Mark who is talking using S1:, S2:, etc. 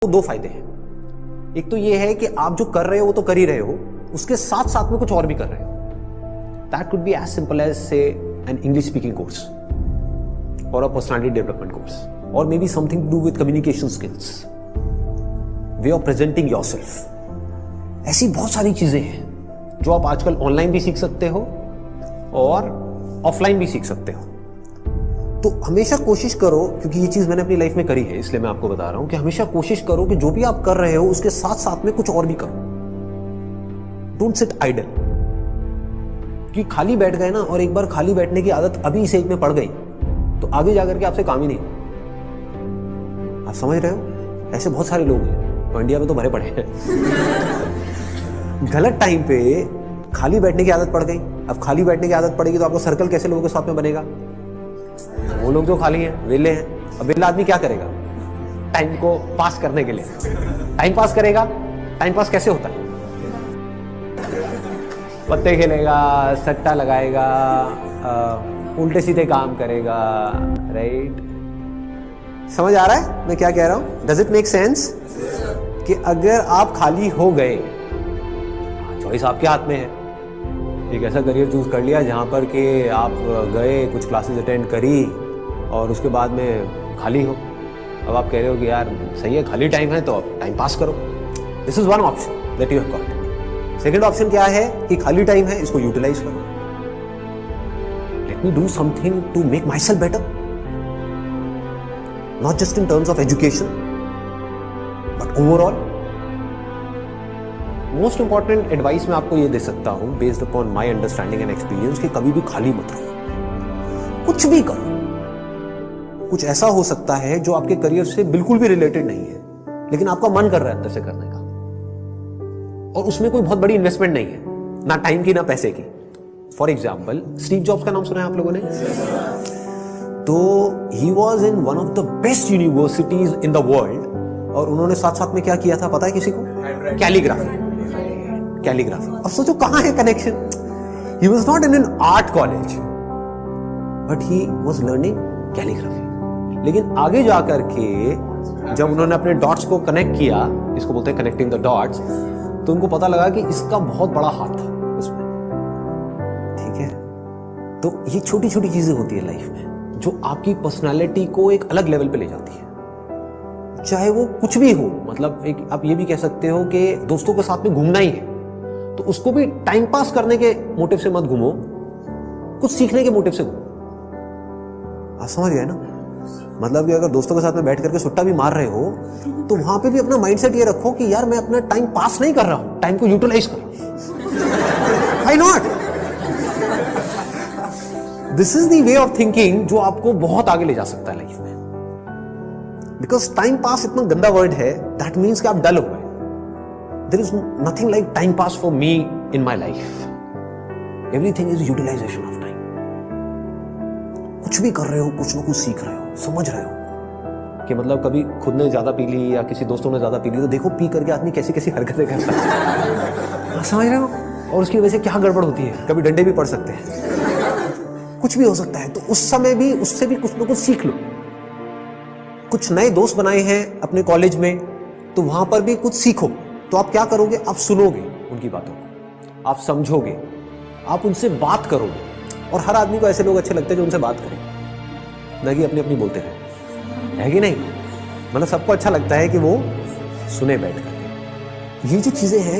S1: तो दो फायदे हैं। एक तो ये है कि आप जो कर रहे हो वो तो कर ही रहे हो, उसके साथ साथ में कुछ और भी कर रहे हो। That could be as simple as say an English speaking course और अ पर्सनालिटी डेवलपमेंट कोर्स, और may be something to do with communication skills, way of presenting yourself. ऐसी बहुत सारी चीजें हैं जो आप आजकल ऑनलाइन भी सीख सकते हो और ऑफलाइन भी सीख सकते हो। तो हमेशा कोशिश करो, क्योंकि ये चीज मैंने अपनी लाइफ में करी है इसलिए मैं आपको बता रहा हूं कि हमेशा कोशिश करो कि जो भी आप कर रहे हो उसके साथ साथ में कुछ और भी करो। डोंट सिट आइडल, कि खाली बैठ गए ना, और एक बार खाली बैठने की आदत अभी इस एज में पड़ गई तो आगे जाकर के आपसे काम ही नहीं। आप समझ रहे हो? ऐसे बहुत सारे लोग हैं और इंडिया में तो भरे पड़े हैं। गलत टाइम पे खाली बैठने की आदत पड़ गई। अब खाली बैठने की आदत पड़ेगी तो आपको सर्कल कैसे लोगों के साथ में बनेगा? वो लोग जो खाली हैं, वेले हैं। अब वेला आदमी क्या करेगा टाइम को पास करने के लिए? टाइम पास करेगा। टाइम पास कैसे होता है? पत्ते खेलेगा, सट्टा लगाएगा, उल्टे सीधे काम करेगा। राइट? समझ आ रहा है मैं क्या कह रहा हूं? Does it make sense? कि अगर आप खाली हो गए, चॉइस आपके हाथ में है। एक ऐसा करियर चूज कर लिया जहां पर कि आप गए, कुछ क्लासेस अटेंड करी और उसके बाद में खाली हो। अब आप कह रहे हो कि यार सही है, खाली टाइम है तो अब टाइम पास करो। This is one option that you have got. Second option क्या है कि खाली टाइम है, इसको यूटिलाइज करो। Let me do something to make myself better, not just in terms of education but overall. Most important advice मैं आपको ये दे सकता हूं based upon my understanding and experience कि कभी भी खाली मत रहो, कुछ भी करो। कुछ ऐसा हो सकता है जो आपके करियर से बिल्कुल भी रिलेटेड नहीं है, लेकिन आपका मन कर रहा है अंदर से करने का, और उसमें कोई बहुत बड़ी इन्वेस्टमेंट नहीं है, ना टाइम की ना पैसे की। फॉर एग्जाम्पल, स्टीव जॉब्स का नाम सुना है आप लोगों ने? तो he was in one of the best universities in the world, और उन्होंने साथ साथ में क्या किया था पता है किसी को? कैलीग्राफी। कैलीग्राफी। अब सोचो कहां है connection? He was not in an art college but he was learning calligraphy. लेकिन आगे जाकर के जब उन्होंने अपने डॉट्स को कनेक्ट किया, इसको बोलते हैं कनेक्टिंग द डॉट्स, तो उनको पता लगा कि इसका बहुत बड़ा हाथ था उसमें। ठीक है? तो ये छोटी छोटी चीजें होती है लाइफ में जो आपकी पर्सनालिटी को एक अलग लेवल पे ले जाती है। चाहे वो कुछ भी हो, मतलब एक आप ये भी कह सकते हो कि दोस्तों के साथ में घूमना ही है तो उसको भी टाइम पास करने के मोटिव से मत घूमो, कुछ सीखने के मोटिव से घूमो। आप समझ गए ना? मतलब कि अगर दोस्तों के साथ में बैठ करके सुट्टा भी मार रहे हो तो वहां पे भी अपना माइंडसेट ये रखो कि यार मैं अपना टाइम पास नहीं कर रहा हूं, टाइम को यूटिलाइज करो। Why not? This is the way of thinking जो आपको बहुत आगे ले जा सकता है लाइफ में। बिकॉज टाइम पास इतना गंदा वर्ड है, दैट मीन्स कि आप डल हो गए। There is nothing like time pass for me in my life. Everything is utilization of time. कुछ भी कर रहे हो, कुछ ना कुछ सीख रहे हो, समझ रहे हो कि मतलब कभी खुद ने ज्यादा पी ली या किसी दोस्तों ने ज्यादा पी ली तो देखो पी करके आदमी कैसी कैसी हरकतें करता है। समझ रहे हो? और उसकी वजह से क्या गड़बड़ होती है, कभी डंडे भी पड़ सकते हैं, कुछ भी हो सकता है। तो उस समय भी उससे भी कुछ ना कुछ सीख लो। कुछ नए दोस्त बनाए हैं अपने कॉलेज में तो वहां पर भी कुछ सीखो। तो आप क्या करोगे? आप सुनोगे उनकी बातों को, आप समझोगे, आप उनसे बात करोगे। और हर आदमी को ऐसे लोग अच्छे लगते हैं जो उनसे बात करें, ना कि अपनी अपनी बोलते रहे, है कि नहीं? मतलब सबको अच्छा लगता है कि वो सुने बैठ कर। ये जो चीजें हैं